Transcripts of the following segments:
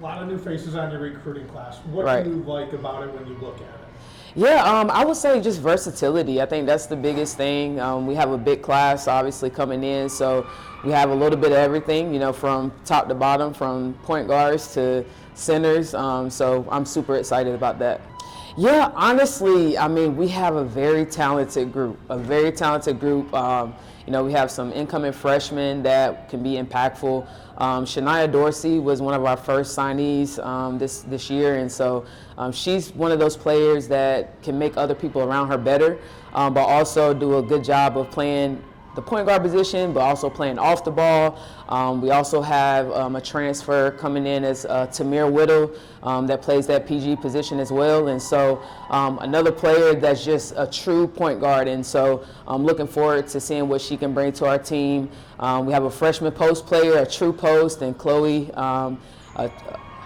A lot of new faces on your recruiting class. What Right. do you like about it when you look at it? Yeah, I would say just versatility. I think that's the biggest thing. We have a big class obviously coming in, so we have a little bit of everything, from top to bottom, from point guards to centers. So I'm super excited about that. Yeah, honestly, I mean, we have a very talented group, we have some incoming freshmen that can be impactful. Shania Dorsey was one of our first signees this year, and so she's one of those players that can make other people around her better, but also do a good job of playing the point guard position, but also playing off the ball. We also have a transfer coming in as Tamir Whittle that plays that PG position as well. And so another player that's just a true point guard. And so I'm looking forward to seeing what she can bring to our team. We have a freshman post player, a true post, and Chloe, a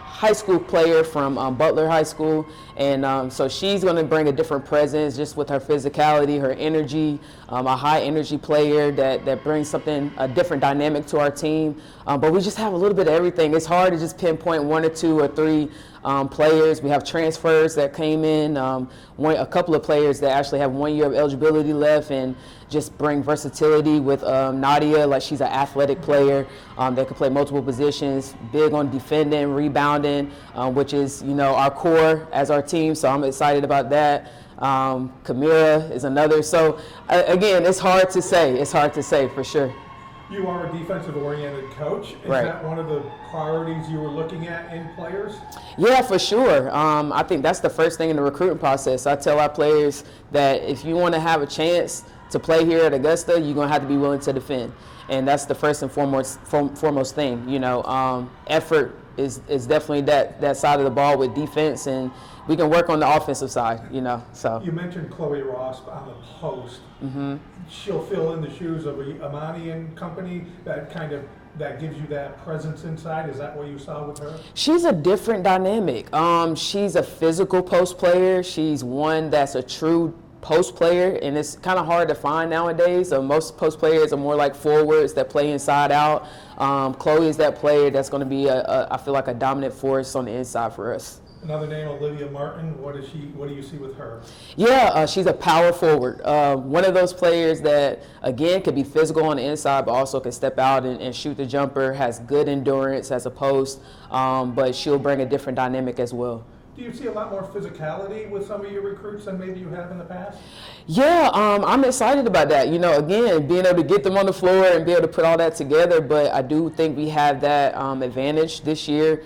high school player from Butler High School, and so she's going to bring a different presence just with her physicality, her energy, a high energy player that brings a different dynamic to our team. But we just have a little bit of everything. It's hard to just pinpoint one or two or three players. We have transfers that came in, a couple of players that actually have 1 year of eligibility left, and just bring versatility with Nadia. Like, she's an athletic player that can play multiple positions, big on defending, rebounding, which is our core as our team. So I'm excited about that. Kamira is another. So again, it's hard to say. It's hard to say for sure. You are a defensive-oriented coach. Is Right. that one of the priorities you were looking at in players? Yeah, for sure. I think that's the first thing in the recruiting process. I tell our players that if you want to have a chance to play here at Augusta, you're going to have to be willing to defend. And that's the first and foremost thing. Effort is definitely that side of the ball with defense, and we can work on the offensive side, so. You mentioned Chloe Ross on the post. Mm-hmm. She'll fill in the shoes of Amani and company, that gives you that presence inside. Is that what you saw with her? She's a different dynamic. She's a physical post player. She's one that's a true post player, and it's kind of hard to find nowadays. So most post players are more like forwards that play inside out. Chloe is that player that's going to be I feel like a dominant force on the inside for us. Another name, Olivia Martin. What do you see with her? Yeah, she's a power forward. One of those players that, again, could be physical on the inside, but also can step out and shoot the jumper, has good endurance as a post, but she'll bring a different dynamic as well. Do you see a lot more physicality with some of your recruits than maybe you have in the past? Yeah, I'm excited about that. Again, being able to get them on the floor and be able to put all that together, but I do think we have that advantage this year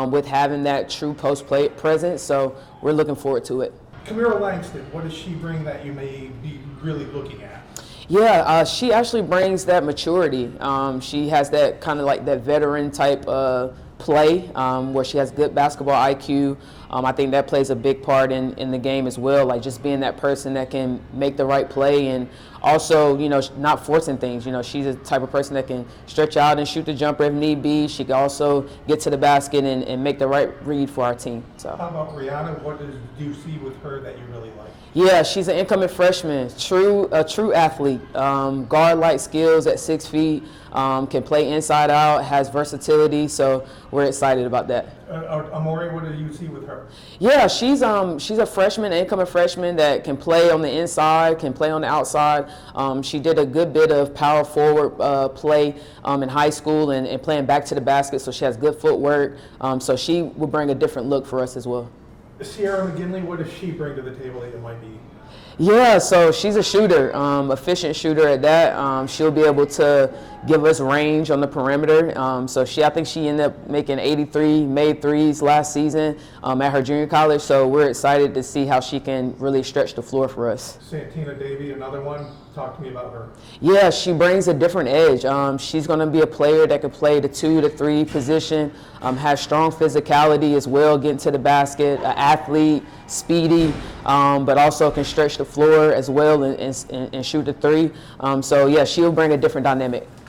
with having that true post-play presence, so we're looking forward to it. Kamira Langston, what does she bring that you may be really looking at? Yeah, she actually brings that maturity. She has that kind of like that veteran type play where she has good basketball IQ. I think that plays a big part in the game as well, like just being that person that can make the right play and also, not forcing things. She's the type of person that can stretch out and shoot the jumper if need be. She can also get to the basket and make the right read for our team. So. How about Rihanna? What do you see with her that you really like? Yeah, she's an incoming freshman, a true athlete, guard-like skills at 6 feet, can play inside out, has versatility, so we're excited about that. Amori, what do you see with her? Yeah, she's a freshman, incoming freshman that can play on the inside, can play on the outside. She did a good bit of power forward play in high school and playing back to the basket, so she has good footwork. So she will bring a different look for us as well. Sierra McGinley, what does she bring to the table that you might be? Yeah, so she's a shooter, efficient shooter at that. She'll be able to give us range on the perimeter. I think she ended up making 83 made threes last season at her junior college. So we're excited to see how she can really stretch the floor for us. Santina Davy, another one. Talk to me about her. Yeah, she brings a different edge. She's going to be a player that can play the 2 to 3 position, has strong physicality as well, getting to the basket, an athlete, speedy, but also can stretch the floor as well and shoot the 3. So, yeah, she'll bring a different dynamic.